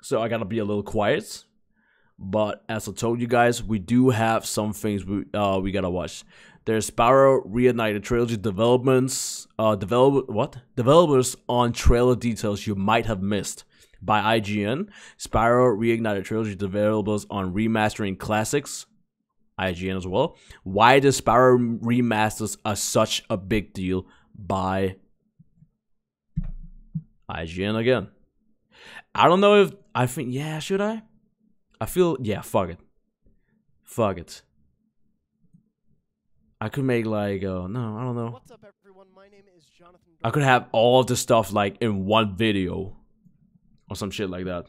so I gotta be a little quiet. But as I told you guys, we do have some things we gotta watch. There's Spyro Reignited Trilogy developers on trailer details you might have missed by IGN. Spyro Reignited Trilogy developers on remastering classics, IGN as well. Why the Spyro remasters are such a big deal by IGN again. I don't know if I think should I? I feel fuck it. Fuck it. I could make like no, I don't know. What's up, everyone? My name is Jonathan. I could have all of the stuff like in one video or some shit like that.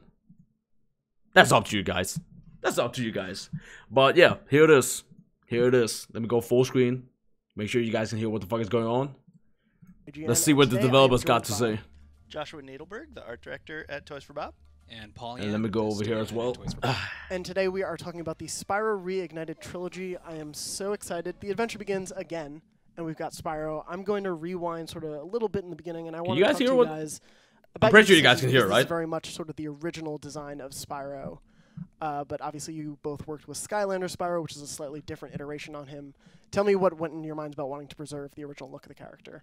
That's up to you guys. That's up to you guys. But yeah, here it is. Here it is. Let me go full screen. Make sure you guys can hear what the fuck is going on. Let's see what the developers got to say. Joshua Nadelberg, the art director at Toys for Bob. And Paul. And let me go over here as well. And today we are talking about the Spyro Reignited Trilogy. I am so excited. The adventure begins again, and we've got Spyro. I'm going to rewind sort of a little bit in the beginning, and I want to talk to you guys about. I'm pretty sure you guys can hear it, right? This is very much sort of the original design of Spyro. But obviously you both worked with Skylander Spyro, which is a slightly different iteration on him. Tell me what went in your minds about wanting to preserve the original look of the character.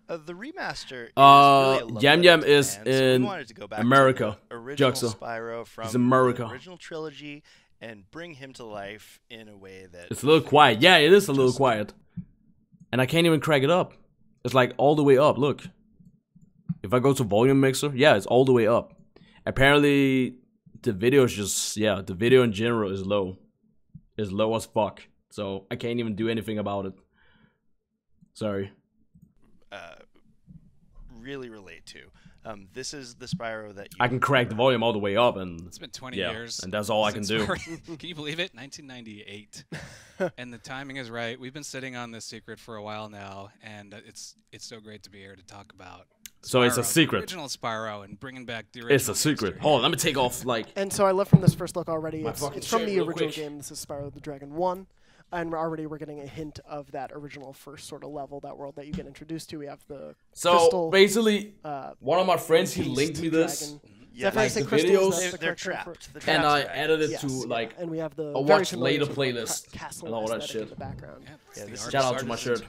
The remaster is really Yam Yam is in so America. Original Juxta. Spyro from It's America. The original trilogy and bring him to life in a way that it's a little quiet. Yeah, it is a little quiet. And I can't even crank it up. It's like all the way up. Look. If I go to volume mixer, yeah, it's all the way up. Apparently the video is just the video in general is low. It's low as fuck. So I can't even do anything about it. Sorry. really relate to. This is the Spyro that I can crank the volume all the way up, and it's been 20 years, and that's all I can do. Can you believe it? 1998, and the timing is right. We've been sitting on this secret for a while now, and it's so great to be here to talk about. So Spyro, it's a secret. The original Spyro, and bringing back the original. It's a secret. Hold on, let me take off like. And so I love from this first look already. It's from the original quick. game. This is Spyro the Dragon 1. And we're getting a hint of that original first sort of level, that world that you get introduced to. We have the crystal, basically, one of my friends, he linked me this. Yeah, like the videos, they're trapped. And I added it to like and we have the a watch later playlist and all that shit. In the background. Shout out to my shirt.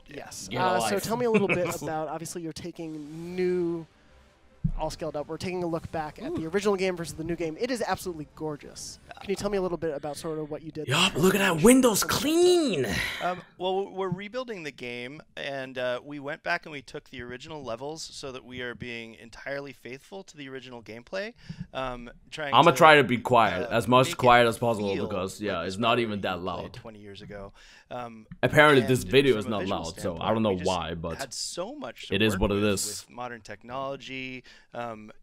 Yes. So tell me a little bit about. Obviously, you're taking new, all scaled up. We're taking a look back at the original game versus the new game. It is absolutely gorgeous. Can you tell me a little bit about sort of what you did? Yup, look at that Windows clean. Well, we're rebuilding the game, and we went back and we took the original levels so that we are being entirely faithful to the original gameplay. I'm gonna try to be quiet, as much quiet as possible, because it's not even that loud. 20 years ago. Apparently, this video is not loud, so I don't know why, but had so much it is what it is. With modern technology and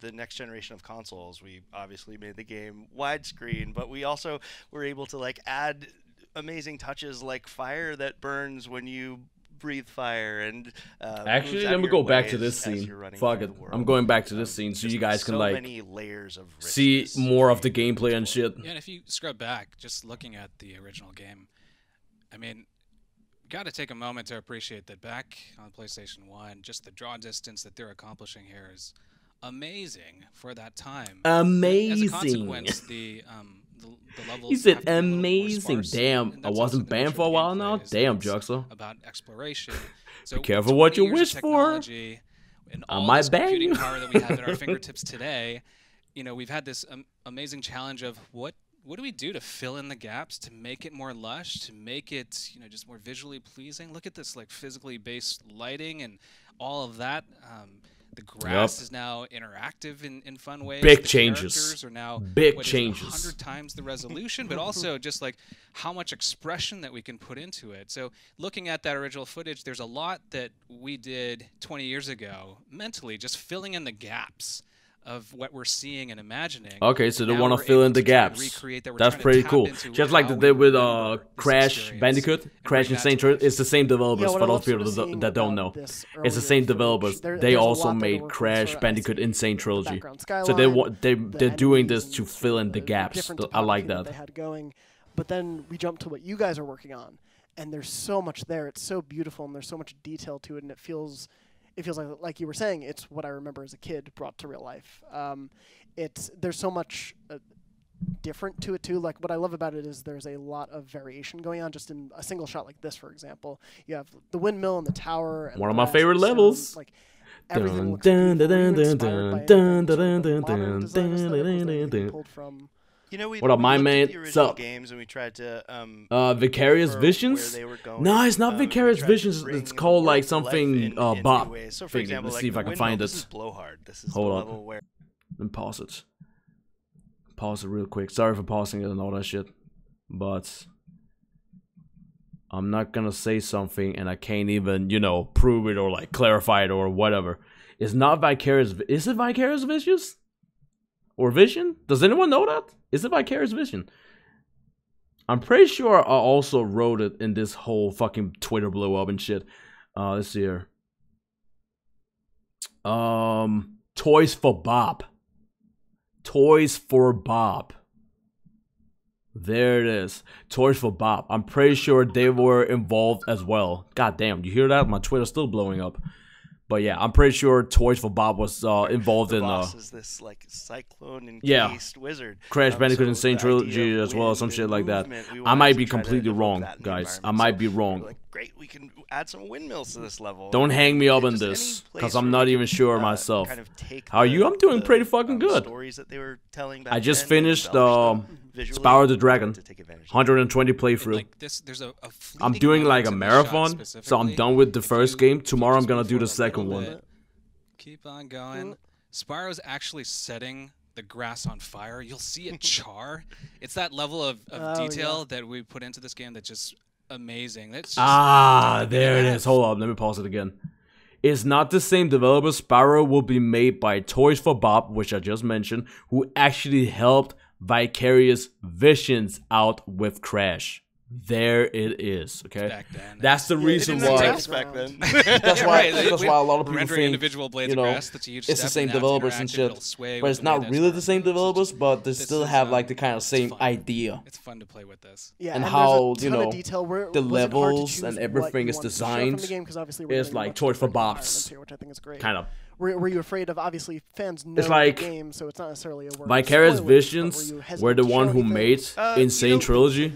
the next generation of consoles, we obviously made the game widescreen, but we also were able to like add amazing touches like fire that burns when you breathe fire, and actually let me go back to this scene. Fuck it, I'm going back to this scene so you guys can like many layers of see more of the gameplay and shit. Yeah, and if you scrub back, just looking at the original game, I mean, got to take a moment to appreciate that back on PlayStation 1, just the draw distance that they're accomplishing here is amazing for that time. Amazing. As a consequence, the levels. He said amazing. Damn, I wasn't banned for a while now. Damn, Juxta. About exploration. So be careful what you wish for. And all this computing power that we have at our fingertips today, you know, we've had this amazing challenge of what do we do to fill in the gaps, to make it more lush, to make it, you know, just more visually pleasing? Look at this, like, physically based lighting and all of that. The grass is now interactive in fun ways. Big the changes. Characters are now big changes. 100 times the resolution, but also just like how much expression that we can put into it. So looking at that original footage, there's a lot that we did 20 years ago mentally, just filling in the gaps of what we're seeing and imagining. Okay, so they want to fill in the gaps. That's pretty cool. Just like they did with Crash Bandicoot, Crash Insane Trilogy. It's the same developers, for those people that don't know. It's the same developers. They also made Crash Bandicoot Insane Trilogy. So they're doing this to fill in the gaps. I like that. They had going, but then we jump to what you guys are working on, and there's so much there. It's so beautiful, and there's so much detail to it, and it feels it feels like you were saying, it's what I remember as a kid brought to real life. There's so much different to it too. Like what I love about it is there's a lot of variation going on just in a single shot like this, for example. You have the windmill and the tower. And one of my favorite levels. Like everything looks pulled from. You know, what up, my man? What's up? Games and we tried to Vicarious Visions. No, it's not Vicarious Visions. It's called like something Bob. So for example, let's see if I can find it. This is Blowhard. This is Hold the up. level where. Let me pause it. Pause it real quick. Sorry for pausing it and all that shit, but I'm not gonna say something and I can't even, you know, prove it or like clarify it or whatever. It's not Vicarious. Is it Vicarious Visions? Or Vision? Does anyone know that? Is it Vicarious Vision? I'm pretty sure I also wrote it in this whole fucking Twitter blow up and shit. Let's see here. Toys for Bob. Toys for Bob. There it is. Toys for Bob. I'm pretty sure they were involved as well. God damn, you hear that? My Twitter's still blowing up. But yeah, I'm pretty sure Toys for Bob was involved in. Boss is this like cyclone encased wizard. Crash Bandicoot Insane Trilogy as well, some shit like that. I might be completely wrong, guys. I might be wrong. Like, great, we can add some windmills to this level. Don't hang me up on this, because I'm not even sure myself. How are you? I'm doing pretty fucking good. Stories that they were telling back I just then, finished Spyro the Dragon, 120 playthrough. Like this, there's a I'm doing like a marathon, so I'm done with the first game. Tomorrow I'm gonna do the second one. Keep on going. Spyro's actually setting the grass on fire. You'll see it char. It's that level of detail that we put into this game that's just amazing. That's just, there it is. Hold on, let me pause it again. It's not the same developer. Spyro will be made by Toys for Bob, which I just mentioned, who actually helped Vicarious Visions out with Crash. There it is. Okay, back then, that's the reason why. Back then. That's why. That's why a lot of people think individual blades of grass, that's a huge it's the same developers and shit. But it's not really the same developers, but they still have like the kind of same idea. It's fun to play with this. Yeah, and how you know the levels and everything is designed. It's like Toys for Bob's, which I think is great. Kind of. Were you afraid of, obviously, fans know like the game, so it's not necessarily a word. Vicarious Visions were the one who made Insane Trilogy.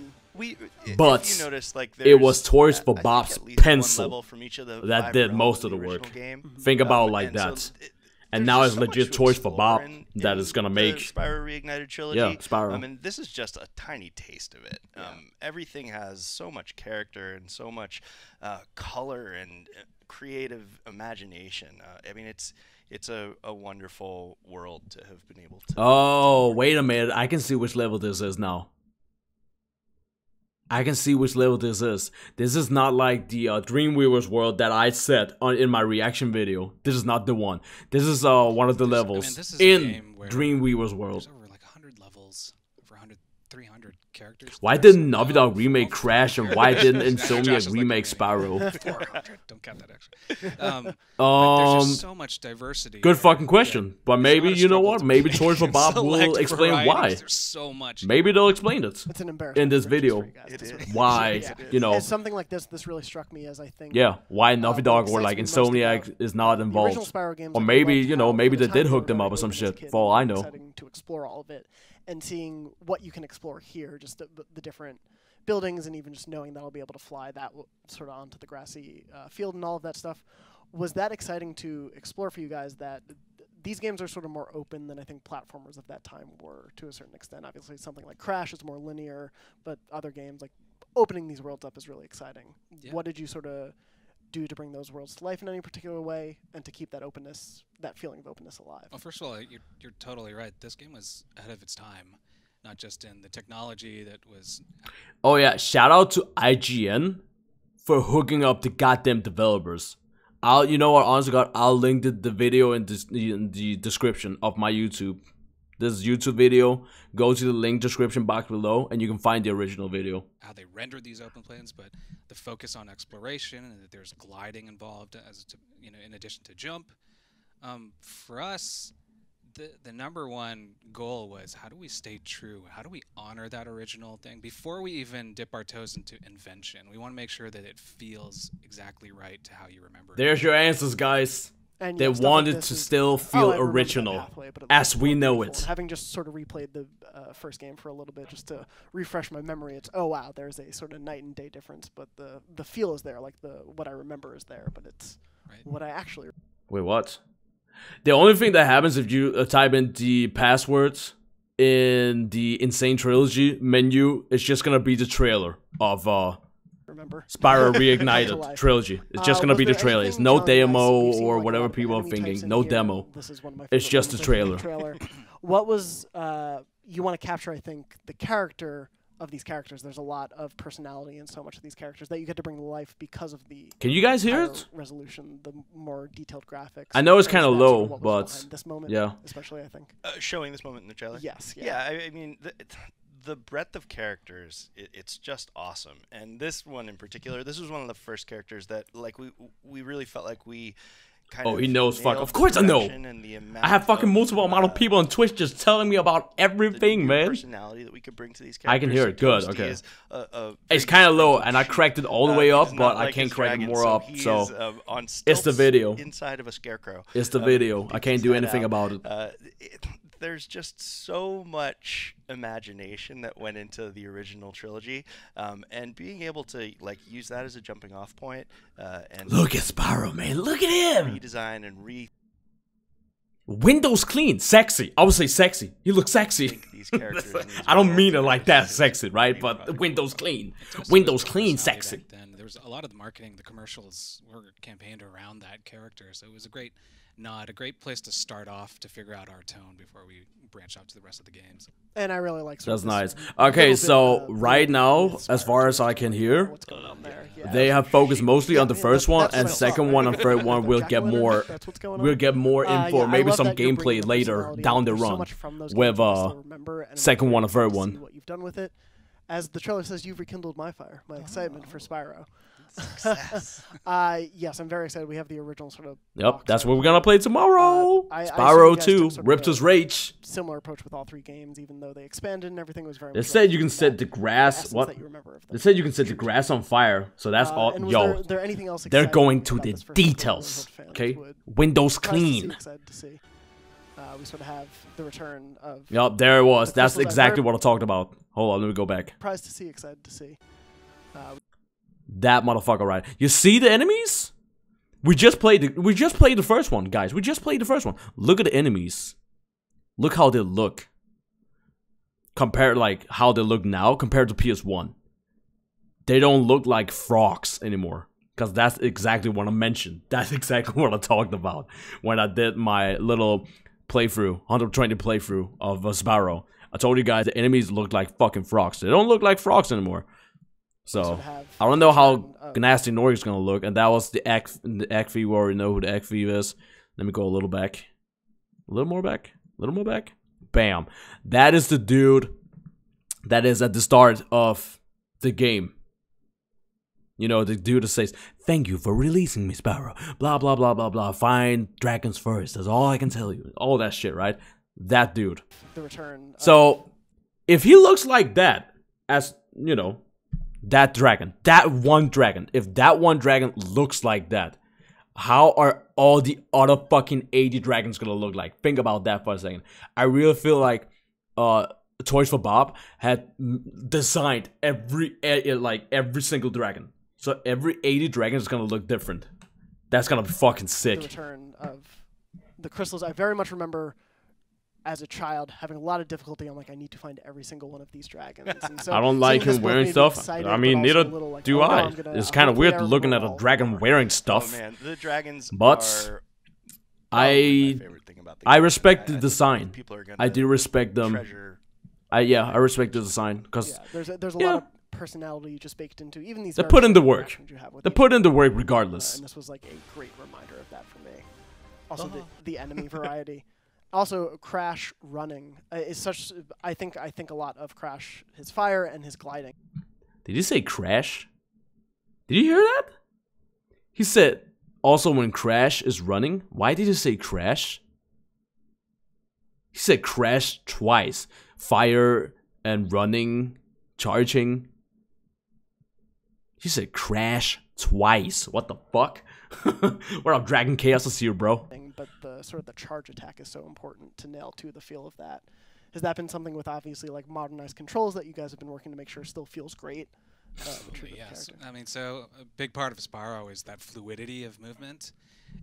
But you notice, like, it was Toys for Bob's pencil that did most of the work. Think about it like that. And now it's legit Toys for Bob that is gonna make Spyro Reignited Trilogy. Yeah, Spyro. I mean, this is just a tiny taste of it. Everything has so much character and so much color and creative imagination. I mean, it's a wonderful world to have been able to. Oh, wait a minute! I can see which level this is now. I can see which level this is. This is not like the Dreamweaver's world that I said in my reaction video. This is not the one. This is one of the levels in Dreamweaver's world. There's over like 100 levels, over 100, 300 characters. Why didn't Naughty Dog remake Crash, and why didn't Insomniac remake Spyro? 400. Don't count that actually. There's just so much diversity. Good fucking question. But maybe, you know what? Maybe Toys for Bob will explain why. There's so much. Maybe they'll explain it. It's an embarrassment in this video. Why, you know. As something like this really struck me as I think. Yeah, why Naughty Dog or like Insomniac is not involved. Or maybe, you know, maybe they did hook them up or some shit, for all I know. To explore all of it and seeing what you can explore here, just the different buildings, and even just knowing that I'll be able to fly that sort of onto the grassy field and all of that stuff. Was that exciting to explore for you guys, that these games are sort of more open than I think platformers of that time were to a certain extent? Obviously, something like Crash is more linear, but other games, like opening these worlds up is really exciting. Yeah. What did you sort of do to bring those worlds to life in any particular way and to keep that openness, that feeling of openness alive? Well, first of all, you're totally right. This game was ahead of its time, not just in the technology that was... Oh yeah, shout out to IGN for hooking up the goddamn developers. You know what, honestly God, I'll link the video in the description of my YouTube. This YouTube video, go to the link description box below and you can find the original video. How they rendered these open planes, but the focus on exploration and that there's gliding involved, as to, you know, in addition to jump. For us, the #1 goal was, how do we stay true? How do we honor that original thing? Before we even dip our toes into invention, we want to make sure that it feels exactly right to how you remember it. There's your answers, guys. And they wanted like to still feel original, pathway, as we know it. Having just sort of replayed the first game for a little bit, just to refresh my memory, it's, oh wow, there's a sort of night and day difference, but the feel is there, like what I remember is there, but it's what I actually... Wait, what? The only thing that happens if you type in the passwords in the Insane Trilogy menu is just gonna be the trailer of Spyro Reignited Trilogy. It's just gonna be the trailer. It's no demo or whatever people are thinking. No demo. It's just the trailer. What was you want to capture? I think the character of these characters. There's a lot of personality in so much of these characters that you get to bring to life because of the. Can you guys hear it? Resolution, the more detailed graphics. I know it's kind of low, but this moment, yeah, especially I think showing this moment in the trailer. Yes. Yeah. I mean. The breadth of characters, it's just awesome. And this one in particular, this was one of the first characters that like we really felt like we kind of he knows fuck. Of course I know. I have fucking multiple amount of people on Twitch just telling me about everything, man. Personality that we could bring to these characters. I can hear it. Good. Okay. It's kind of low, and I cracked it all the way up, but I can't crank it more up. So it's the video. Inside of a scarecrow. It's the video. I can't do anything about it. There's just so much imagination that went into the original trilogy, and being able to like use that as a jumping off point and look at Spyro, man, look at him. Redesign and Windows clean, sexy. I would say sexy. He looks sexy. These characters I don't mean it like that, sexy, right? But Windows clean, Windows clean, sexy. Then there was a lot of the marketing, the commercials were campaigned around that character, so it was a great nod, a great place to start off to figure out our tone before we branch out to the rest of the games. And I really like. That's nice. Okay, so right now, as far as I can hear, what's going on there? Yeah. They have focused mostly on the first one, and second one and third one will get more. We'll get more info, maybe some gameplay later down the run with second one and third one. What you've done with it, as the trailer says, you've rekindled my fire, my excitement for Spyro. Success. Yes, I'm very excited. We have the original sort of. Yep, that's what we're gonna play tomorrow. Spyro 2, Riptor's Rage. Similar approach with all three games, even though they expanded and everything was very. They said you can set the grass. What? They said you can set the grass on fire. So that's all. Yo, there anything else they're going to the details. Okay, Windows clean. Excited to see. We sort of have the return of. Yep, there it was. That's exactly what I talked about. Hold on, let me go back. Surprised to see, excited to see. That motherfucker, right? You see the enemies? We just played the first one, guys. We just played the first one. Look at the enemies. Look how they look. Compared like how they look now compared to PS1. They don't look like frogs anymore. Because that's exactly what I mentioned. That's exactly what I talked about when I did my little playthrough, 120 playthrough of Spyro. I told you guys the enemies look like fucking frogs. They don't look like frogs anymore. So, I don't know how nasty Norc is gonna look, and that was the Ekfi. We already know who the Ekfi is. Let me go a little back. A little more back. A little more back. Bam. That is the dude that is at the start of the game. You know, the dude that says, "Thank you for releasing me, Spyro. Blah, blah, blah, blah, blah. Find dragons first. That's all I can tell you." All that shit, right? That dude. The return. So, if he looks like that, as, you know, that dragon, that one dragon, if that one dragon looks like that, how are all the other fucking 80 dragons gonna look like? Think about that for a second. I really feel like Toys for Bob had designed every single dragon. So every 80 dragons is gonna look different. That's gonna be fucking sick. The return of the crystals. I very much remember as a child having a lot of difficulty. I'm like, I need to find every single one of these dragons. And so I don't like him wearing stuff. Excited, I mean, neither like, do I. It's kind of weird looking at a dragon wearing stuff. Oh man, the dragons but are I respect the design. I do respect them. I respect the design because there's a lot of personality just baked into even these. They put in the work. They put in the work regardless. And this was like a great reminder of that for me. Also, the enemy variety. Also, Crash running is such. I think a lot of Crash, his fire and his gliding. Did you say Crash? Did you hear that? He said also when Crash is running. Why did you say Crash? He said crash twice. Fire and running, charging. He said crash twice. What the fuck? What up, Dragon Chaos? I'll see you, bro. But the sort of the charge attack is so important to nail to the feel of that. Has that been something with obviously like modernized controls that you guys have been working to make sure still feels great? Yes. I mean, so a big part of Spyro is that fluidity of movement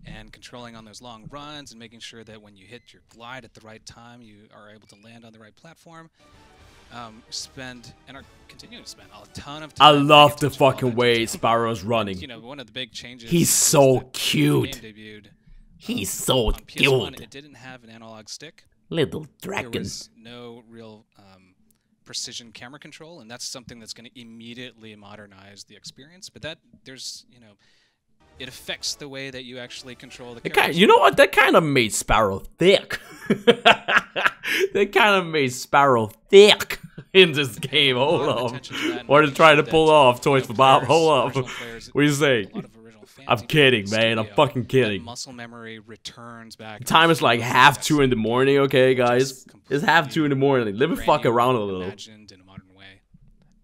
and controlling on those long runs and making sure that when you hit your glide at the right time, you are able to land on the right platform. Spend and are continuing to spend a ton of time. I love the fucking way Spyro's running. And, you know, one of the big changes. He's so cute. Debuted, He's so on PS1, cute. it didn't have an analog stick. Little dragon. There was no real precision camera control, and that's something that's going to immediately modernize the experience. But that there's, you know, it affects the way that you actually control the characters. You know what? That kind of made Spyro thick. That kind of made Spyro thick in this game. Hold up. What are you trying to pull off, Toys for Bob? Hold up. What do you say? I'm kidding, man. I'm fucking kidding. Muscle memory returns back. Time is like 1:30 in the morning, okay, guys? It's 2:30 in the morning. Let me fuck around a little.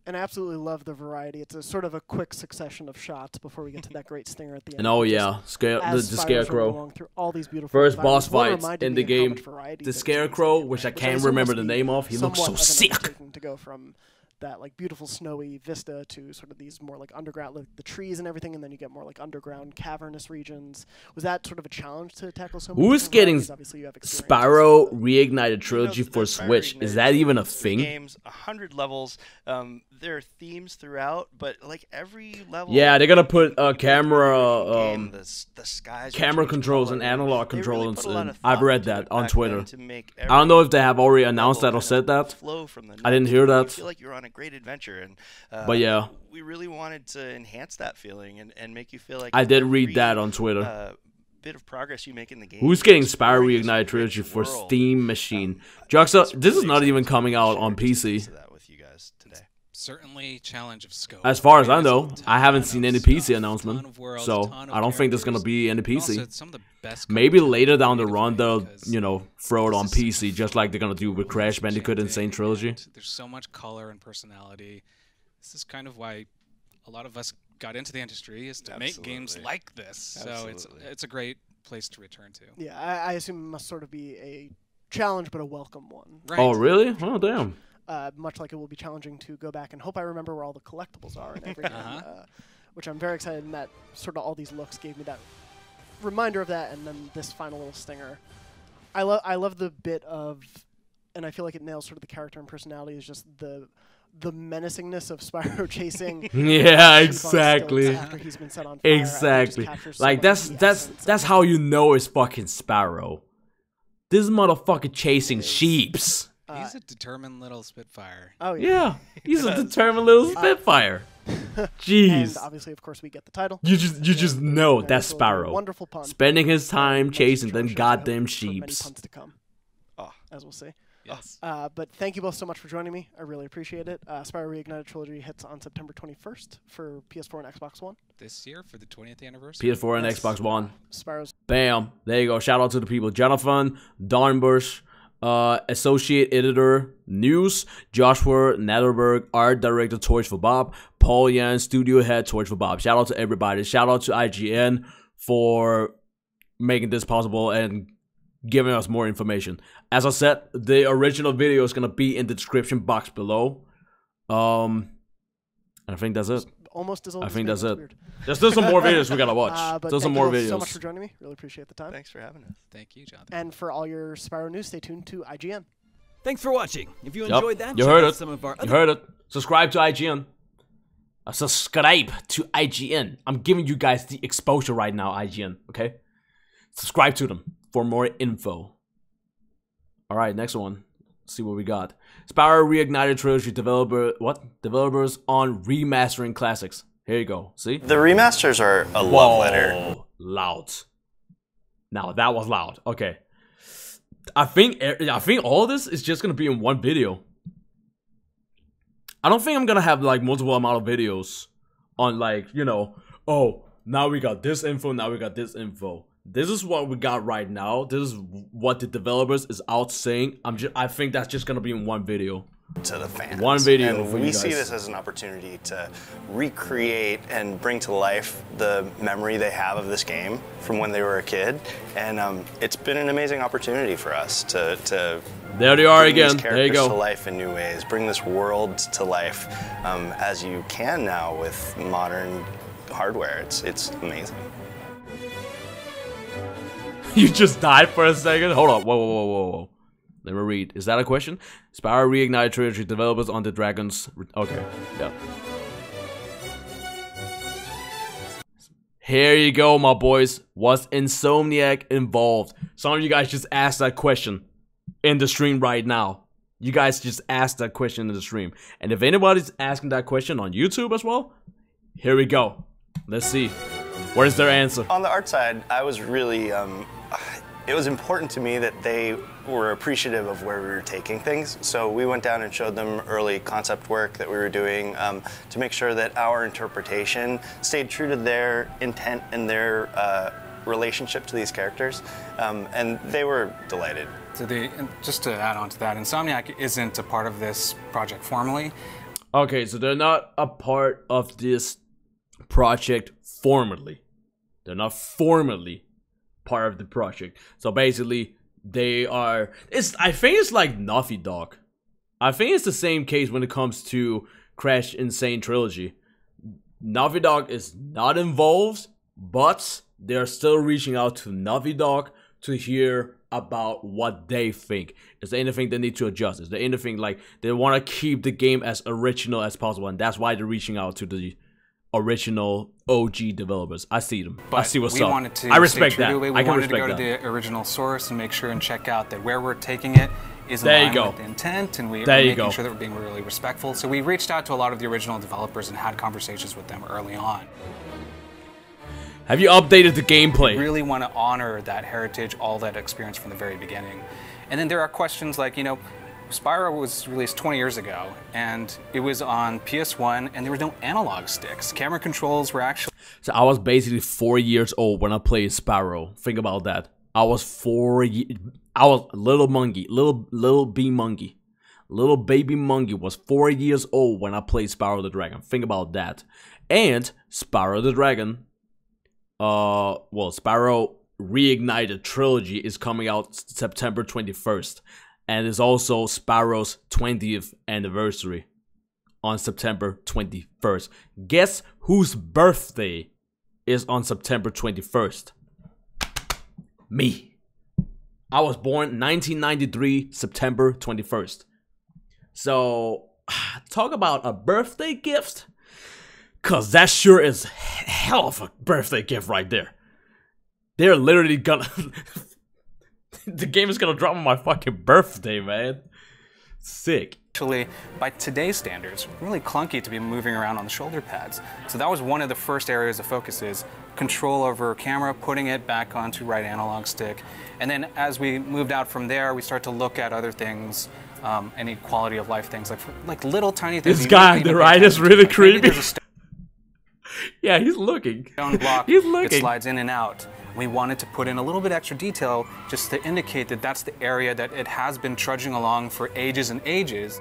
And I absolutely love the variety. It's a sort of a quick succession of shots before we get to that great stinger at the end. And oh yeah, the Scarecrow. All these beautiful first boss fights in the game. The Scarecrow, which I can't remember the name of, he looks so sick. To go from that like beautiful snowy vista to sort of these more like underground, like the trees and everything, and then you get more like underground cavernous regions. Was that sort of a challenge to tackle so many? Who's getting Spyro Reignited Trilogy for Switch? Is that even a thing? Games, 100 levels. There are themes throughout, but like every level. Yeah, they're gonna put camera, the skies camera controls and analog controls. I've read that on Twitter. I don't know if they have already announced that or said that. I didn't hear that. I feel like you're on a great adventure, and but yeah, we really wanted to enhance that feeling and make you feel like I did read that on Twitter. Bit of progress you make in the game. Who's getting Spyro Reignited Trilogy for Steam Machine? Juxa, this is not even coming out on PC. Certainly challenge of scope. As far as I know, I haven't seen any PC announcement, so I don't think there's gonna be any PC. Maybe later down the run they'll, you know, throw it on PC, just like they're gonna do with Crash Bandicoot Insane Trilogy. There's so much color and personality. This is kind of why a lot of us got into the industry, is to make games like this. So it's a great place to return to. Yeah, I assume it must sort of be a challenge, but a welcome one. Right. Oh really? Oh damn. Much like it will be challenging to go back and hope I remember where all the collectibles are and everything, which I'm very excited. And that sort of all these looks gave me that reminder of that, and then this final little stinger. I love the bit of, and I feel like it nails sort of the character and personality, is just the menacingness of Spyro chasing. Yeah, exactly. After he's been set on fire. Exactly. Like that's how you know it's fucking Spyro. This motherfucker chasing sheeps. He's a determined little Spitfire. Oh yeah. Yeah, he's a determined little Spitfire. Jeez. And obviously, of course, we get the title. You just know that's Spyro. Wonderful pun. Spending his time chasing them goddamn sheeps. Many puns to come. As we'll see. Yes. But thank you both so much for joining me. I really appreciate it. Spyro Reignited Trilogy hits on September 21st for PS4 and Xbox One. This year for the 20th anniversary. PS4 and Xbox One. Spyro's. Bam. There you go. Shout out to the people. Jonathan, Dornbush, Associate Editor, News, Joshua Netherberg, Art Director, Toys for Bob, Paul Yan, Studio Head, Toys for Bob. Shout out to everybody. Shout out to IGN for making this possible and giving us more information. As I said, the original video is going to be in the description box below. I think that's it. Almost as old. I think that's it. There's still some more videos we got to watch. Still some more videos. Thank you so much for joining me. Really appreciate the time. Thanks for having us. Thank you, Jonathan. And for all your Spyro news, stay tuned to IGN. Thanks for watching. If you enjoyed that, you heard it. Some of our you heard it. Subscribe to IGN. Subscribe to IGN. I'm giving you guys the exposure right now, IGN. Okay? Subscribe to them for more info. All right, next one. Let's see what we got. Spyro Reignited Trilogy developers on remastering classics. Here you go. See? The remasters are a love letter. Loud. Now that was loud. Okay. I think all this is just gonna be in one video. I don't think I'm gonna have like multiple amount of videos on, like, you know, oh, now we got this info, now we got this info. this is what we got right now. This is what the developers is out saying. I think that's just gonna be in one video. To the fans. One video. And we see this as an opportunity to recreate and bring to life the memory they have of this game from when they were a kid. And it's been an amazing opportunity for us to there they are bring again. These characters there you go. to life in new ways, bring this world to life as you can now with modern hardware. It's amazing. You just died for a second? Hold on. Whoa. Let me read. Is that a question? Spyro Reignited Trilogy developers on the Dragons. Okay, yeah. Here you go, my boys. Was Insomniac involved? Some of you guys just asked that question in the stream right now. You guys just asked that question in the stream. And if anybody's asking that question on YouTube as well, here we go. Let's see. Where's their answer? On the art side, I was really, it was important to me that they were appreciative of where we were taking things. So we went down and showed them early concept work that we were doing to make sure that our interpretation stayed true to their intent and their relationship to these characters. And they were delighted. So just to add on to that, Insomniac isn't a part of this project formally. Okay, so they're not a part of this project formally. They're not formally part of the project. So basically, they are. I think it's like Naughty Dog. I think it's the same case when it comes to Crash Insane Trilogy. Naughty Dog is not involved, but they're still reaching out to Naughty Dog to hear about what they think. Is there anything they need to adjust? Is there anything like they want to keep the game as original as possible, and that's why they're reaching out to the original OG developers. I see them. But I see what's we up. wanted to I respect that. We I can wanted respect to go that. to the original source and make sure and check out that where we're taking it is in line with the intent, and we're making sure that we're being really respectful. So we reached out to a lot of the original developers and had conversations with them early on. Have you updated the gameplay? We really want to honor that heritage, all that experience from the very beginning. And then there are questions like, you know, Spyro was released 20 years ago, and it was on PS1, and there were no analog sticks. Camera controls were actually... So I was basically 4 years old when I played Spyro. Think about that. I was little monkey, little bee monkey. Little baby monkey was 4 years old when I played Spyro the Dragon. Think about that. And Spyro the Dragon, Spyro Reignited Trilogy is coming out September 21st. And it's also Spyro's 20th anniversary on September 21st. Guess whose birthday is on September 21st? Me. I was born 1993, September 21st. So, talk about a birthday gift. Cause that sure is hell of a birthday gift right there. They're literally gonna... The game is gonna drop on my fucking birthday, man. Sick. Actually, by today's standards, really clunky to be moving around on the shoulder pads. So that was one of the first areas of focus, is control over camera, putting it back onto right analog stick. And then as we moved out from there, we start to look at other things, any quality of life things, like little tiny things. This guy on the right is really creepy. Yeah, he's looking. Stone block, he's looking. It slides in and out. We wanted to put in a little bit extra detail just to indicate that that's the area that it has been trudging along for ages and ages.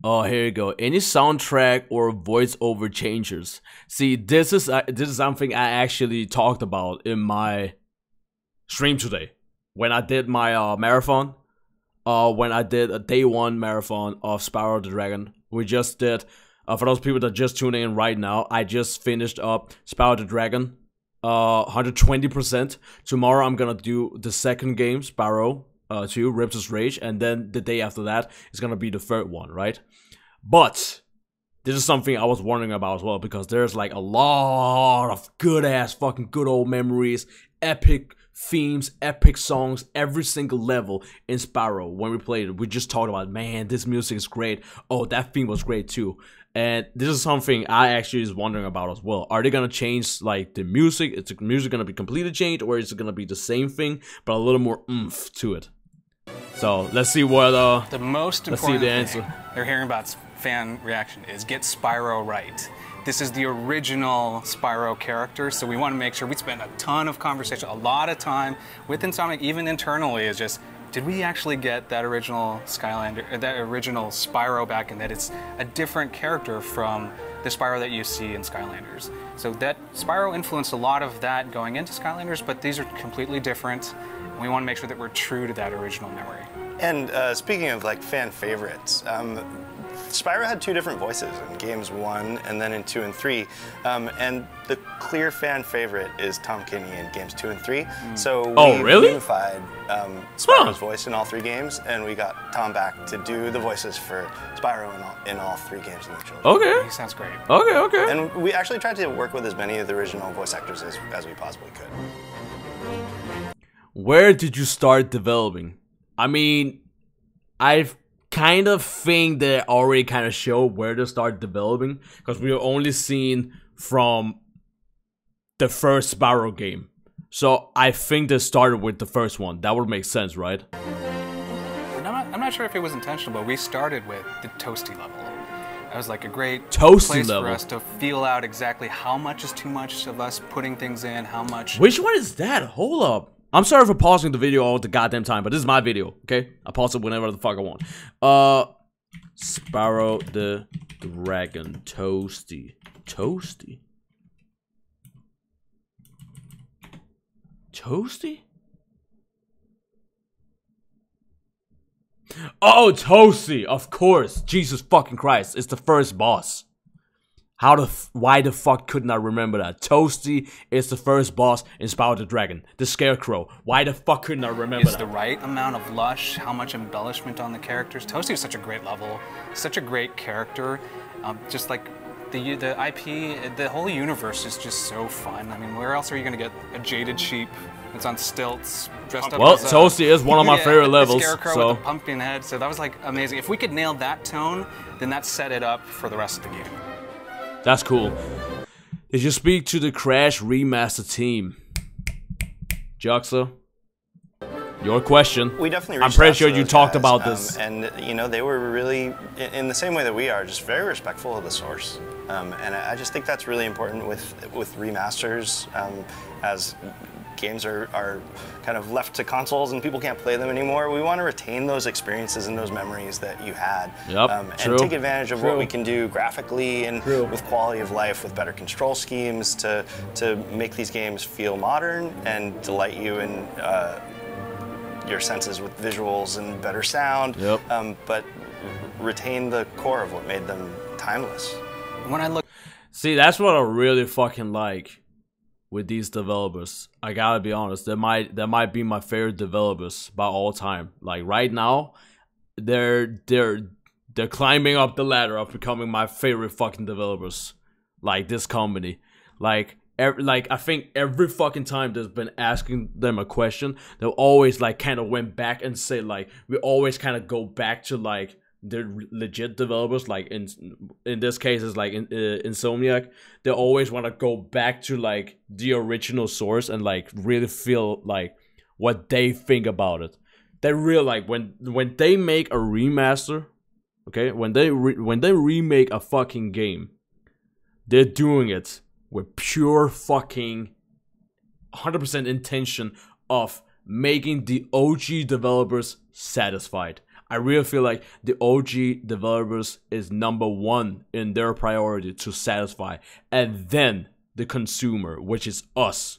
Oh, here you go. Any soundtrack or voiceover changes. See, this is something I actually talked about in my stream today when I did my marathon. When I did a day one marathon of Spyro the Dragon. We just did. For those people that just tuning in right now, I just finished up Spyro the Dragon. 120%. Tomorrow I'm gonna do the second game, Spyro 2, Rips' Rage, and then the day after that is gonna be the third one, right? But this is something I was wondering about as well, because there's like a lot of fucking good old memories, epic themes, epic songs, every single level in Spyro. When we played it, we just talked about, man, this music is great. Oh, that theme was great too. And this is something I actually is wondering about as well. Are they gonna change like the music? Is the music gonna be completely changed, or is it gonna be the same thing but a little more oomph to it? So let's see what the most important thing they're hearing about fan reaction is get Spyro right. this is the original Spyro character, so we want to make sure we spend a ton of conversation, a lot of time with Insomniac, even internally, is just, did we actually get that original Skylander, that original Spyro back, and that it's a different character from the Spyro that you see in Skylanders. So that Spyro influenced a lot of that going into Skylanders, but these are completely different. We want to make sure that we're true to that original memory. And speaking of like fan favorites, Spyro had 2 different voices in games 1 and then in 2 and 3, and the clear fan favorite is Tom Kenny in games 2 and 3. So we unified Spyro's voice in all 3 games, and we got Tom back to do the voices for Spyro in all 3 games in the trilogy. Okay. He sounds great. Okay, okay. And we actually tried to work with as many of the original voice actors as we possibly could. Where did you start developing? I mean, I've kind of think they already kind of show where to start developing, because we are only seen from the first Spyro game. So I think they started with the first one. That would make sense, right? And I'm not sure if it was intentional, but we started with the Toasty level. That was like a great Toasty place level for us to feel out exactly how much is too much of us putting things in, how much... Which one is that? Hold up. I'm sorry for pausing the video all the goddamn time, but this is my video, okay? I pause it whenever the fuck I want. Spyro the Dragon Toasty. Toasty? Toasty? Oh, Toasty, of course. Jesus fucking Christ, it's the first boss. Why the fuck couldn't I remember that? Toasty is the first boss in Spyro the Dragon. The Scarecrow. Why the fuck couldn't I remember that? Is the right amount of lush, how much embellishment on the characters. Toasty is such a great level, such a great character. Just like the IP, the whole universe is just so fun. I mean, where else are you gonna get a jaded sheep that's on stilts, dressed up as Toasty is one of my favorite levels. Scarecrow with a pumpkin head, so that was like amazing. If we could nail that tone, then that set it up for the rest of the game. That's cool. Did you speak to the Crash Remaster team? Juxa? Your question. We definitely I'm pretty sure you talked about this. And, you know, they were really, in the same way that we are, just very respectful of the source. And I just think that's really important with remasters, as games are kind of left to consoles and people can't play them anymore. We want to retain those experiences and those memories that you had. Yep, and take advantage of what we can do graphically and with quality of life, with better control schemes to make these games feel modern and delight you in your senses with visuals and better sound, but retain the core of what made them timeless. When I look, see, that's what I really fucking like with these developers. I gotta be honest, that might be my favorite developers by all time. Like right now, they're climbing up the ladder of becoming my favorite fucking developers. Like this company, like I think every fucking time there's been asking them a question, they'll always like kind of went back and say like, we always kind of go back to like the legit developers, like in this case it's like Insomniac. They always want to go back to like the original source and like really feel like what they think about it. They really like when they make a remaster, okay, when they remake a fucking game, they're doing it with pure fucking 100% intention of making the OG developers satisfied. I really feel like the OG developers is #1 in their priority to satisfy, and then the consumer, which is us.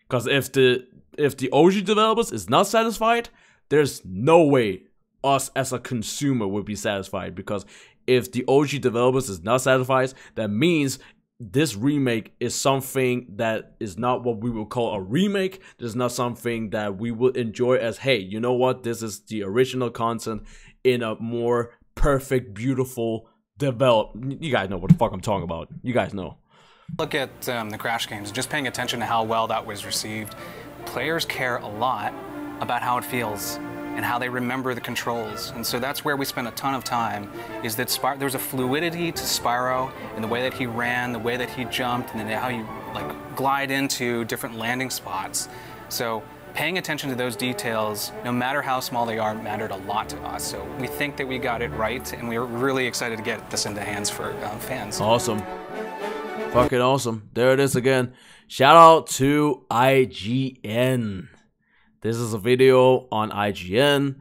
Because if the OG developers is not satisfied, there's no way us as a consumer would be satisfied. Because if the OG developers is not satisfied, that means this remake is something that is not what we would call a remake. This is not something that we would enjoy as, hey, you know what? This is the original content in a more perfect, beautiful, you guys know what the fuck I'm talking about. You guys know. Look at the Crash games, just paying attention to how well that was received. Players care a lot about how it feels and how they remember the controls. And so that's where we spend a ton of time, is that there's a fluidity to Spyro in the way that he ran, the way that he jumped, and then how you like glide into different landing spots. So paying attention to those details, no matter how small they are, mattered a lot to us. So we think that we got it right, and we're really excited to get this into hands for fans. Awesome. Fucking awesome. There it is again. Shout out to IGN. This is a video on IGN.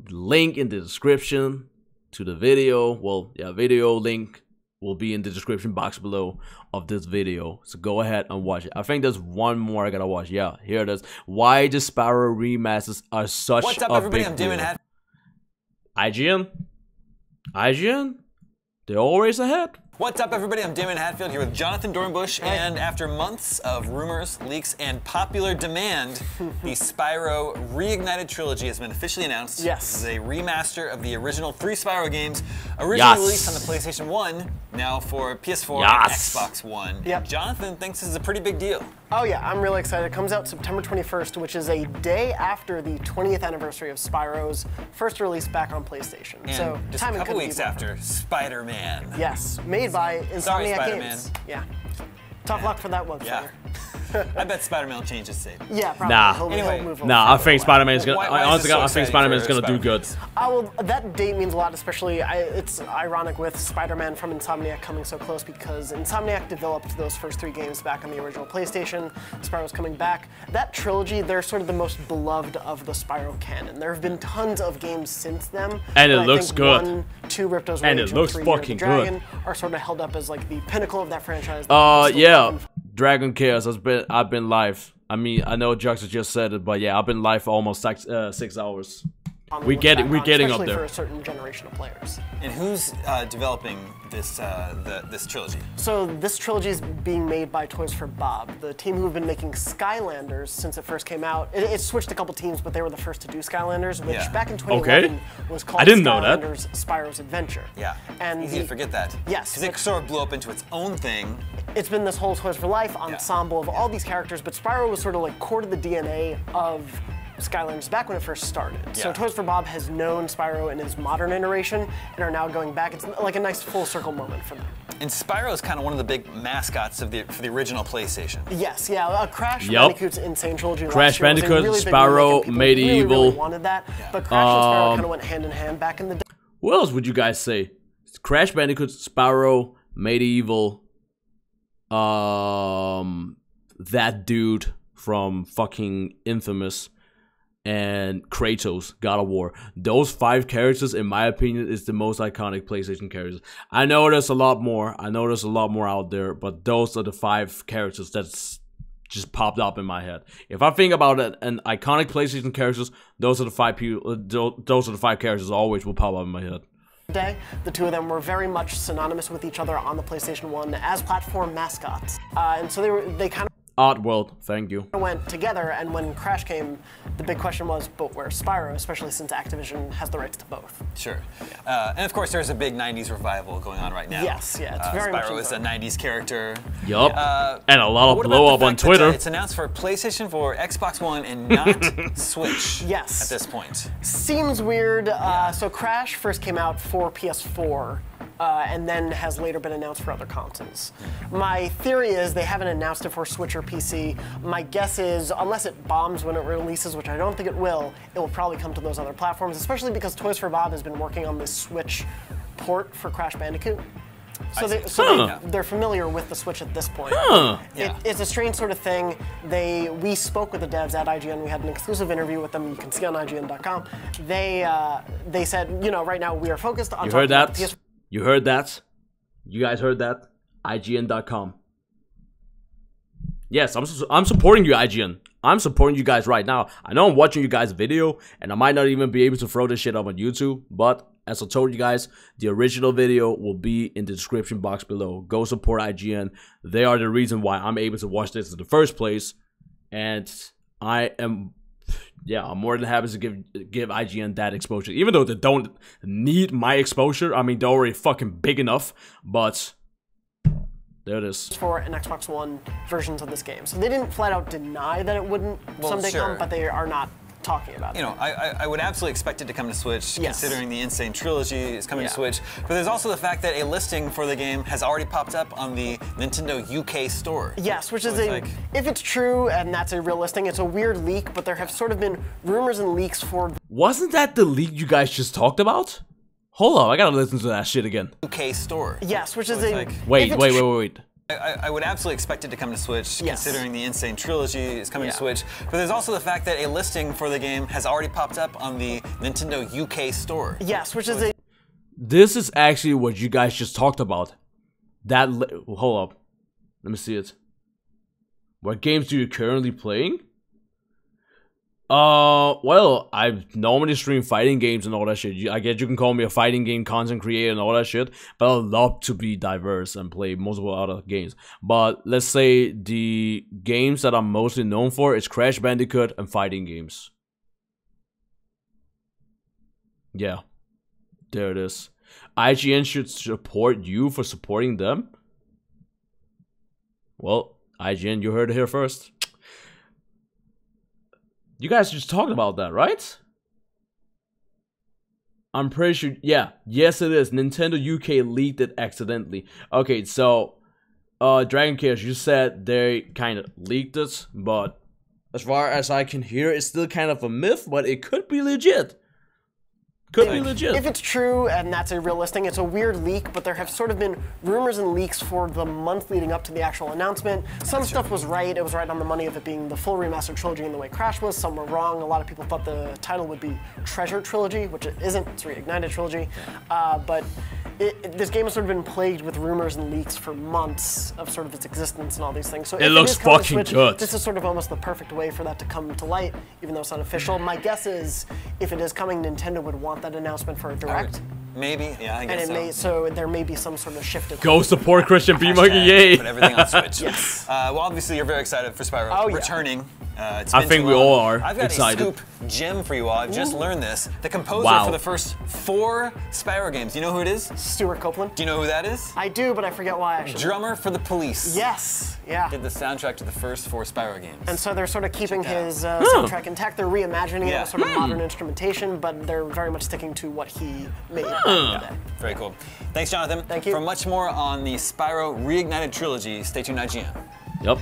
Link in the description to the video. Well, yeah, video link will be in the description box below of this video. So go ahead and watch it. I think there's one more I gotta watch. Yeah, here it is. Why the Spyro remasters are such What's up, a everybody? big I'm deal. Damon IGN? IGN? They're always ahead. What's up, everybody? I'm Damon Hatfield here with Jonathan Dornbush, and after months of rumors, leaks, and popular demand, the Spyro Reignited Trilogy has been officially announced. Yes. This is a remaster of the original 3 Spyro games, originally released on the PlayStation 1, now for PS4 and Xbox One. Yep. Jonathan thinks this is a pretty big deal. Oh yeah, I'm really excited. It comes out September 21st, which is a day after the 20th anniversary of Spyro's first release back on PlayStation. And so just a couple weeks after Spider-Man. Yes, made by Sorry, Insomniac Spider-Man. Games. Yeah. Tough luck for that one. Yeah. I bet Spider-Man will change his shape. Yeah, probably. Nah. He'll move on. Nah, I think Spider-Man's gonna. Why Honestly, I think Spider-Man's gonna do good. Well, that date means a lot, especially it's ironic with Spider-Man from Insomniac coming so close because Insomniac developed those first 3 games back on the original PlayStation. Spyro's coming back. That trilogy, they're sort of the most beloved of the Spyro canon. There have been tons of games since them. And it looks good. 1, 2 Ripto's And Rage, it looks 3 Year of the fucking Dragon good. are sort of held up as like the pinnacle of that franchise. Yeah. Dragon Chaos I've been live. I mean, I know Jux just said it, but yeah, I've been live for almost 6 hours. We're getting up there. For a certain generation of players. And who's developing this this trilogy? So this trilogy is being made by Toys for Bob, the team who've been making Skylanders since it first came out. It switched a couple teams, but they were the first to do Skylanders, which back in 2011 was called I didn't know that. Skylanders Spyro's Adventure. Yeah, and easy to forget that. Yes. Because it sort of blew up into its own thing. It's been this whole Toys for Life ensemble of all these characters, but Spyro was sort of like core to the DNA of Skylanders back when it first started. So Toys for Bob has known Spyro in his modern iteration and are now going back. It's like a nice full circle moment for them. And Spyro is kind of one of the big mascots of for the original PlayStation. Yes, yeah. Crash Bandicoot's Insane Trilogy. Crash last year Bandicoot, was a really big Spyro, movie. Medieval. People really wanted that, but Crash and Spyro kind of went hand in hand back in the day. What else would you guys say? Crash Bandicoot, Spyro, Medieval, that dude from fucking Infamous, and Kratos, God of War. Those 5 characters, in my opinion, is the most iconic PlayStation characters. I know there's a lot more. I know there's a lot more out there, but those are the 5 characters that's just popped up in my head. If I think about an iconic PlayStation characters, those are the 5 people. Those are the 5 characters always will pop up in my head. The 2 of them were very much synonymous with each other on the PlayStation 1 as platform mascots, and so they kind of Oddworld, thank you. went together, and when Crash came, the big question was, but where's Spyro, especially since Activision has the rights to both. Sure. And of course, there's a big 90s revival going on right now. Yes, yeah, it's very much Spyro is a 90s character. Yup. And a lot of blow up on Twitter. It's announced for PlayStation 4, Xbox One, and not Switch. Yes. At this point. Seems weird. So Crash first came out for PS4. And then has later been announced for other consoles. My theory is they haven't announced it for Switch or PC. My guess is, unless it bombs when it releases, which I don't think it will probably come to those other platforms, especially because Toys for Bob has been working on this Switch port for Crash Bandicoot. So, they're familiar with the Switch at this point. It's a strange sort of thing. We spoke with the devs at IGN. We had an exclusive interview with them. You can see on IGN.com. They said, you know, right now we are focused on. You heard that? You heard that? You guys heard that? IGN.com. Yes, I'm supporting you, IGN. I'm supporting you guys right now. I know I'm watching you guys' video, and I might not even be able to throw this shit up on YouTube, but as I told you guys, the original video will be in the description box below. Go support IGN. They are the reason why I'm able to watch this in the first place, and I'm more than happy to give IGN that exposure. Even though they don't need my exposure, I mean, they're already fucking big enough, but there it is. For an Xbox One versions of this game. So they didn't flat out deny that it wouldn't someday come, but they are not talking about. You know, I would absolutely expect it to come to Switch, considering the Insane Trilogy is coming to Switch. But there's also the fact that a listing for the game has already popped up on the Nintendo UK store. Yes, which is if it's true and that's a real listing, it's a weird leak, but there have sort of been rumors and leaks for... Wasn't that the leak you guys just talked about? Hold on, I gotta listen to that shit again. UK store. Yes, which is Wait. I would absolutely expect it to come to Switch, considering the Insane Trilogy is coming to Switch. But there's also the fact that a listing for the game has already popped up on the Nintendo UK store. Yes, which is This is actually what you guys just talked about. Hold up. Let me see it. What games do you currently playing? Well, I normally stream fighting games and all that shit. I guess you can call me a fighting game content creator and all that shit, but I love to be diverse and play multiple other games. But let's say the games that I'm mostly known for is Crash Bandicoot and fighting games. Yeah, there it is. IGN should support you for supporting them. Well, IGN, you heard it here first. You guys just talked about that, right? I'm pretty sure, yeah. Yes, it is. Nintendo UK leaked it accidentally. Okay, so, Dragon Chaos, you said they kind of leaked it, but as far as I can hear, it's still kind of a myth, but it could be legit. Could be legit. If it's true and that's a real listing, it's a weird leak, but there have sort of been rumors and leaks for the month leading up to the actual announcement. Some stuff was right. It was right on the money of it being the full remastered trilogy in the way Crash was. Some were wrong. A lot of people thought the title would be Treasure Trilogy, which it isn't. It's Reignited Trilogy. But this game has sort of been plagued with rumors and leaks for months of sort of its existence and all these things. So it looks fucking good. This is sort of almost the perfect way for that to come to light, even though it's not official. My guess is, if it is coming, Nintendo would want that announcement for a direct. Maybe, yeah, I guess and so there may be some sort of shift. Go support Christian B. Monkey, yay! Put everything on Switch. Yes. Well, obviously you're very excited for Spyro returning. I think we all are I've got excited. a scoop gem for you all. I've just learned this. The composer for the first 4 Spyro games. You know who it is? Stuart Copeland. Do you know who that is? I do, but I forget why. Actually. Drummer for the Police. Yes. Yeah. Did the soundtrack to the first 4 Spyro games. And so they're sort of keeping his soundtrack intact. They're reimagining it with sort of modern instrumentation, but they're very much sticking to what he made back in the day. Very cool. Thanks, Jonathan. Thank you. For much more on the Spyro Reignited Trilogy, stay tuned, IGN. Yep.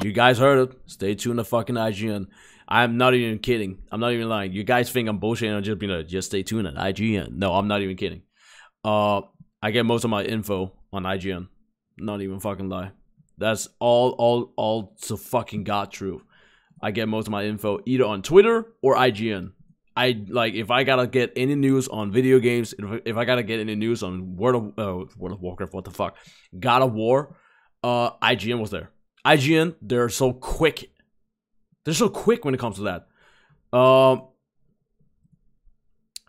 You guys heard it. Stay tuned to fucking IGN. I'm not even kidding. I'm not even lying. You guys think I'm bullshitting and just being like, just stay tuned at IGN. No, I'm not even kidding. I get most of my info on IGN. Not even fucking lie. That's all so fucking god true. I get most of my info either on Twitter or IGN. If I gotta get any news on video games, if I gotta get any news on World of Warcraft, what the fuck, God of War, IGN was there. IGN, they're so quick. They're so quick when it comes to that.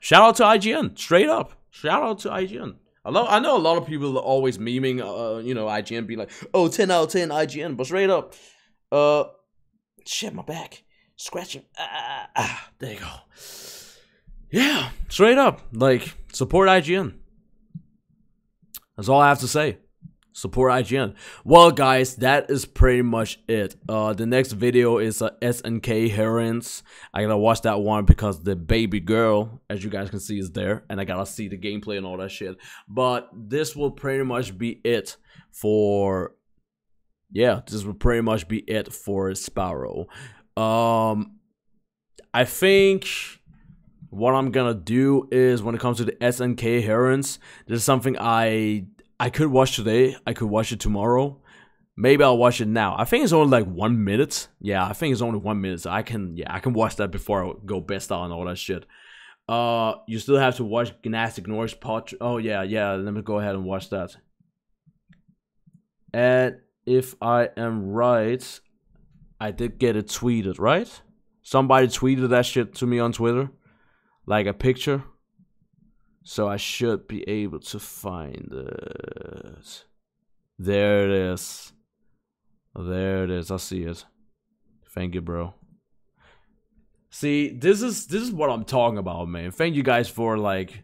Shout out to IGN, straight up. Shout out to IGN. I know a lot of people are always memeing, IGN, be like, oh, 10 out of 10 IGN, but straight up, shit, my back, scratching, there you go. Yeah, straight up, like, support IGN. That's all I have to say. Support IGN. Well, guys, that is pretty much it. The next video is SNK Herons. I gotta watch that one because the baby girl, as you guys can see, is there, and I gotta see the gameplay and all that shit. But this will pretty much be it for. Yeah, this will pretty much be it for Spyro. I think what I'm gonna do is, when it comes to the SNK Herons, this is something I could watch today. I could watch it tomorrow. Maybe I'll watch it now. I think it's only like 1 minute. Yeah, I think it's only 1 minute. So I can watch that before I go best out and all that shit. You still have to watch Gymnastic Norc's part. Oh yeah. Let me go ahead and watch that. And if I am right, I did get it tweeted, right? Somebody tweeted that shit to me on Twitter, like a picture. So I should be able to find it. There it is. There it is. I see it. Thank you, bro. See, this is what I'm talking about, man. Thank you guys for like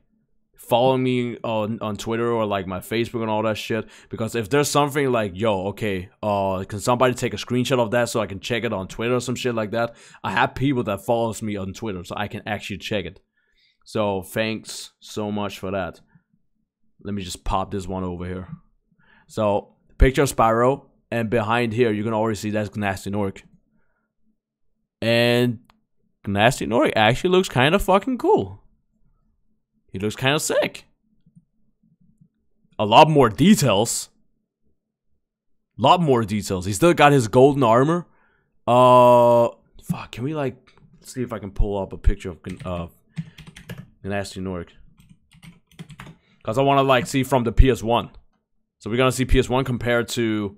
follow me on Twitter or like my Facebook and all that shit, because if there's something like, yo, okay, can somebody take a screenshot of that so I can check it on Twitter or some shit like that? I have people that follows me on Twitter so I can actually check it. So thanks so much for that. Let me just pop this one over here. So picture of Spyro, and behind here you can already see that's Nasty Norc. And Nasty Norc actually looks kind of fucking cool. He looks kind of sick. A lot more details. Lot more details. He still got his golden armor. Fuck, can we like see if I can pull up a picture of Nasty Norc? Cause I want to like see from the PS1. So we're gonna see PS1 compared to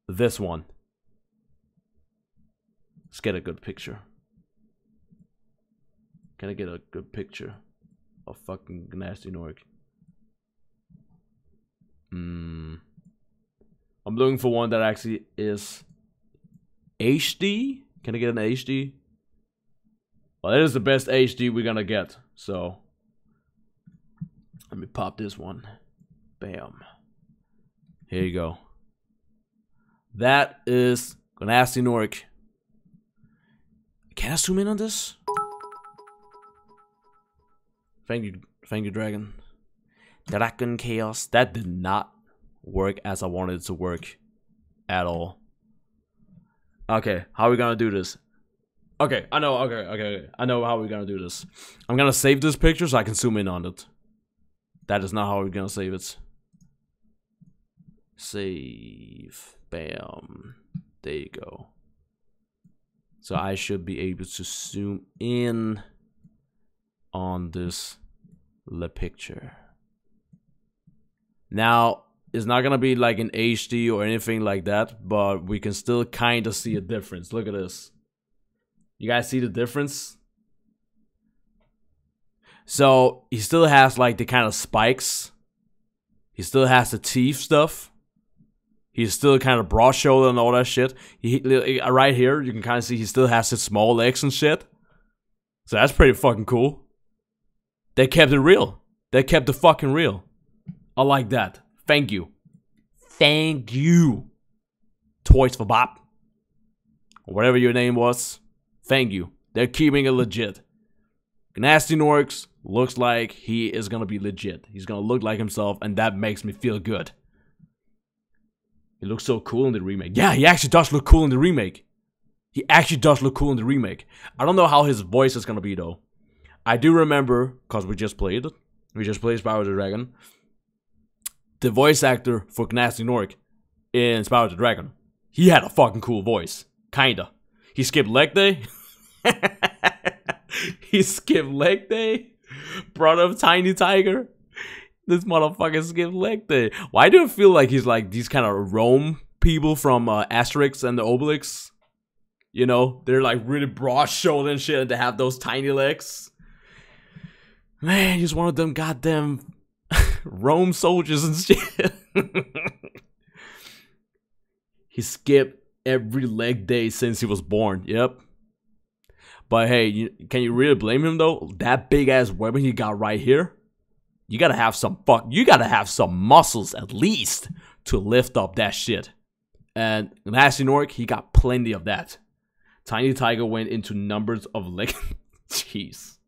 this one. Let's get a good picture. Can I get a good picture of fucking Nasty Norc? I'm looking for one that actually is HD. Can I get an HD? Well, it is the best HD we're gonna get. So let me pop this one. Bam. Here you go. That is Nasty Norc. Can I zoom in on this? Thank you, Dragon. Dragon Chaos. That did not work as I wanted it to work at all. Okay, how are we gonna do this? Okay, I know. Okay. I know how we're gonna do this. I'm gonna save this picture so I can zoom in on it. That is not how we're gonna save it. Save. Bam. There you go. So I should be able to zoom in on this picture. Now, it's not gonna be like in HD or anything like that, but we can still kind of see a difference. Look at this. You guys see the difference? So he still has like the kind of spikes. He still has the teeth stuff. He's still kind of broad shoulder and all that shit. Right here, you can kind of see he still has his small legs and shit. So that's pretty fucking cool. They kept it real. They kept it fucking real. I like that. Thank you. Thank you. Toys for Bob. Or whatever your name was. Thank you. They're keeping it legit. Nasty Norc looks like he is gonna be legit. He's gonna look like himself, and that makes me feel good. He looks so cool in the remake. Yeah, he actually does look cool in the remake. He actually does look cool in the remake. I don't know how his voice is gonna be though. I do remember, because we just played it. We just played Spyro the Dragon. The voice actor for Nasty Norc in Spyro the Dragon, he had a fucking cool voice. Kinda. He skipped leg day. He skipped leg day. Brought up Tiny Tiger. This motherfucker skipped leg day. Why do I feel like he's like these kind of Rome people from Asterix and the Obelix? You know, they're like really broad shouldered and shit, and they have those tiny legs. Man, he's one of them goddamn Rome soldiers and shit. He skipped every leg day since he was born. Yep. But hey, can you really blame him though? That big ass weapon he got right here. You gotta have some muscles at least to lift up that shit. And Nasty Norc, he got plenty of that. Tiny Tiger went into numbers of leg. Jeez.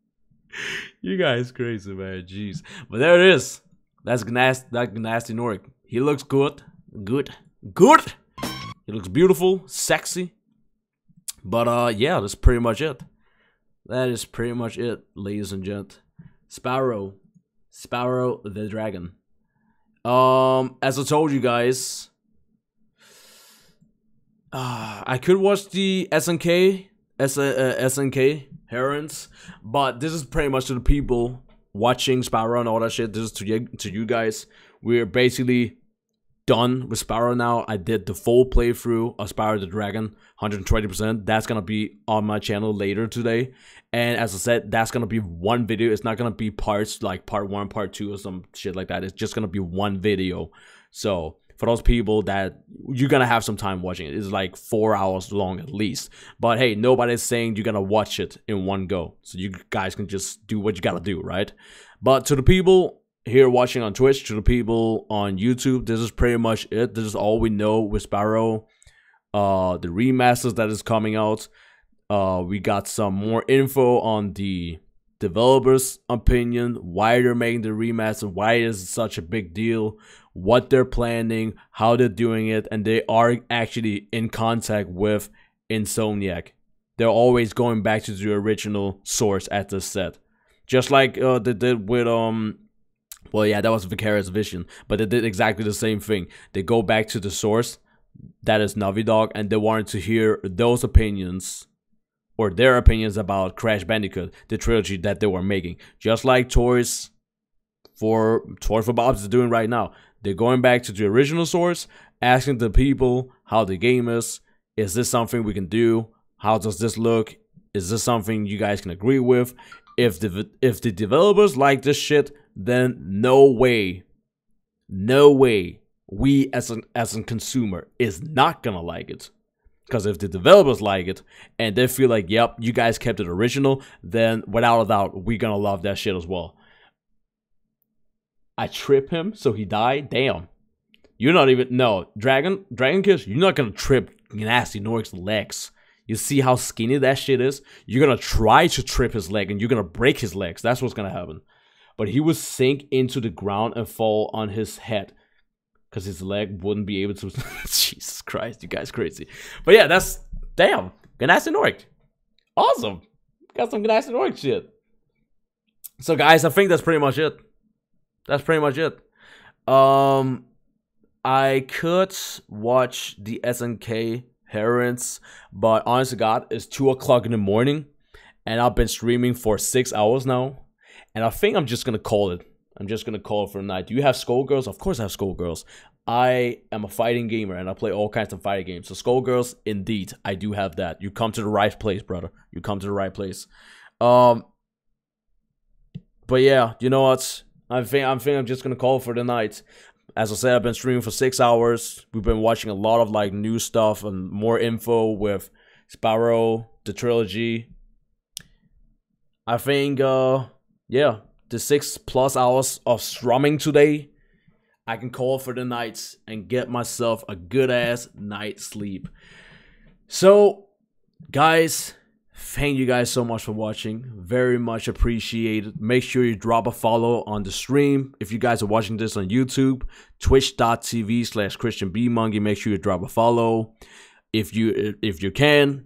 You guys crazy, man. Jeez. But there it is. That's Nasty Norc. He looks good. Good. He looks beautiful, sexy. But yeah, that's pretty much it. That is pretty much it, ladies and gent. Spyro the Dragon. As I told you guys, I could watch the SNK herons, but this is pretty much to the people watching Spyro and all that shit. This is to you guys. We're basically done with Spyro now. I did the full playthrough of Spyro the Dragon, 120%. That's gonna be on my channel later today. And as I said, that's gonna be one video. It's not gonna be parts like part 1, part 2, or some shit like that. It's just gonna be one video. So for those people that you're gonna have some time watching it, it's like 4 hours long at least. But hey, nobody's saying you're gonna watch it in one go. So you guys can just do what you gotta do, right? But to the people here watching on Twitch, to the people on YouTube, this is pretty much it. This is all we know with Spyro. The remasters that is coming out. We got some more info on the developers' opinion, why they're making the remaster, why is it such a big deal, what they're planning, how they're doing it, and they are actually in contact with Insomniac. They're always going back to the original source at the set. Just like they did with, well, yeah, that was Vicarious Vision, but they did exactly the same thing. They go back to the source, that is Naughty Dog, and they wanted to hear those opinions, or their opinions about Crash Bandicoot, the trilogy that they were making. Just like Toys for Bob's is doing right now. They're going back to the original source, asking the people how the game is. Is this something we can do? How does this look? Is this something you guys can agree with? If the developers like this shit, then no way, we as a consumer is not gonna like it. Because if the developers like it and they feel like, yep, you guys kept it original, then without a doubt, we're gonna love that shit as well. I trip him so he died? Damn. You're not even, no, Dragon Kiss, you're not gonna trip Nasty Norc's legs. You see how skinny that shit is? You're gonna try to trip his leg and you're gonna break his legs. That's what's gonna happen. But he would sink into the ground and fall on his head, because his leg wouldn't be able to. Jesus Christ, you guys crazy. But yeah, that's, damn, Gnasty Norc. Awesome. Got some Gnasty Norc shit. So guys, I think that's pretty much it. That's pretty much it. I could watch the SNK Herons, but honest to God, it's 2 o'clock in the morning, and I've been streaming for 6 hours now, and I think I'm just gonna call it. I'm just gonna call it for the night. Do you have Skullgirls? Of course I have Skullgirls. I am a fighting gamer and I play all kinds of fighting games. So Skullgirls, indeed, I do have that. You come to the right place, brother. You come to the right place. But yeah, you know what? I think I'm just gonna call it for the night. As I said, I've been streaming for 6 hours. We've been watching a lot of like new stuff and more info with Spyro, the trilogy. I think, yeah, the 6+ hours of strumming today, I can call for the night and get myself a good-ass night's sleep. So, guys, thank you guys so much for watching. Very much appreciated. Make sure you drop a follow on the stream. If you guys are watching this on YouTube, twitch.tv/ChristianBMonkey. Make sure you drop a follow. If you can,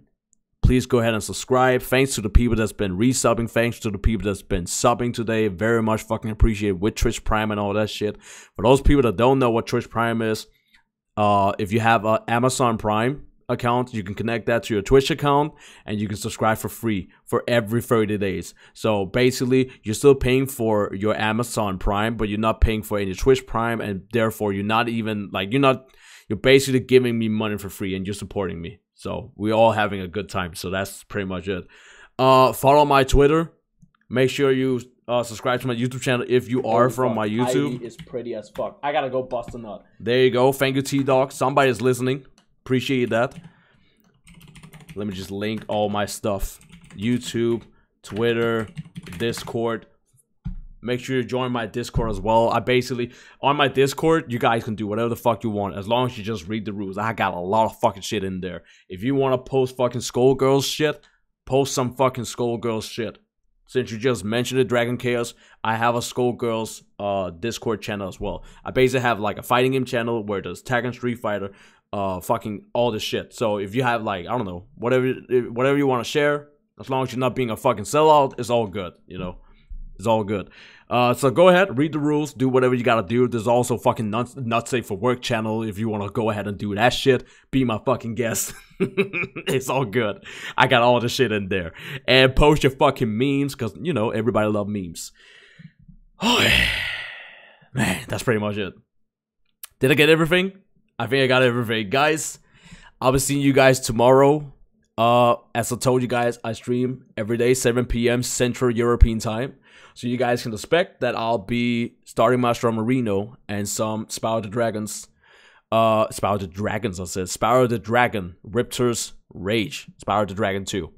please go ahead and subscribe. Thanks to the people that's been resubbing. Thanks to the people that's been subbing today. Very much fucking appreciate it with Twitch Prime and all that shit. For those people that don't know what Twitch Prime is, if you have an Amazon Prime account, you can connect that to your Twitch account and you can subscribe for free for every 30 days. So basically, you're still paying for your Amazon Prime, but you're not paying for any Twitch Prime, and therefore you're not even like you're basically giving me money for free and you're supporting me. So we're all having a good time. So that's pretty much it. Follow my Twitter. Make sure you subscribe to my YouTube channel if you are from my YouTube. ID is pretty as fuck. I gotta go bust a nut. There you go. Thank you, T-Dog. Somebody's listening. Appreciate that. Let me just link all my stuff. YouTube, Twitter, Discord. Make sure you join my Discord as well. On my Discord, you guys can do whatever the fuck you want, as long as you just read the rules. I got a lot of fucking shit in there. If you want to post fucking Skullgirls shit, post some fucking Skullgirls shit. Since you just mentioned it, Dragon Chaos, I have a Skullgirls Discord channel as well. I basically have like a fighting game channel where there's Tekken, Street Fighter, fucking all this shit. So if you have like, I don't know, whatever you want to share, as long as you're not being a fucking sellout, it's all good, you know. It's all good. So go ahead, read the rules, do whatever you gotta do. There's also fucking not safe for work channel if you want to go ahead and do that shit. Be my fucking guest. It's all good. I got all the shit in there. And post your fucking memes, because, you know, everybody love memes. Oh, man, that's pretty much it. Did I get everything? I think I got everything. Guys, I'll be seeing you guys tomorrow. As I told you guys, I stream every day, 7 p.m. Central European Time. So you guys can expect that I'll be starting my Master Marino and some Spyro the Dragons. Spyro the Dragon, Riptor's Rage. Spyro the Dragon 2.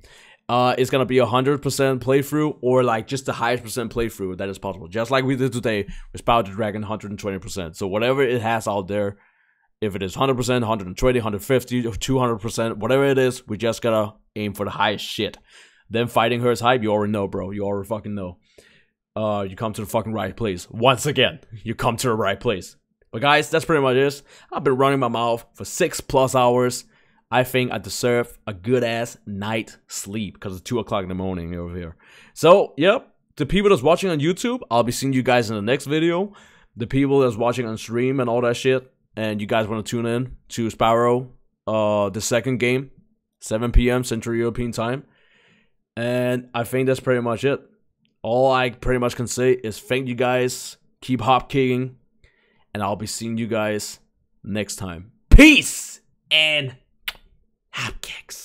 it's gonna be 100% playthrough, or like just the highest percent playthrough that is possible. Just like we did today with Spyro the Dragon, 120%. So whatever it has out there, if it is 100%, 120, 150, 200%, whatever it is, we just gotta aim for the highest shit. Then fighting her is hype, you already know, bro. You already fucking know. You come to the fucking right place. Once again, you come to the right place. But guys, that's pretty much it. I've been running my mouth for 6+ hours. I think I deserve a good-ass night sleep because it's 2 o'clock in the morning over here. So, yep, the people that's watching on YouTube, I'll be seeing you guys in the next video. The people that's watching on stream and all that shit, and you guys want to tune in to Spyro, the second game, 7 p.m. Central European time. And I think that's pretty much it. All I pretty much can say is thank you guys, keep hop kicking, and I'll be seeing you guys next time. Peace and hop kicks.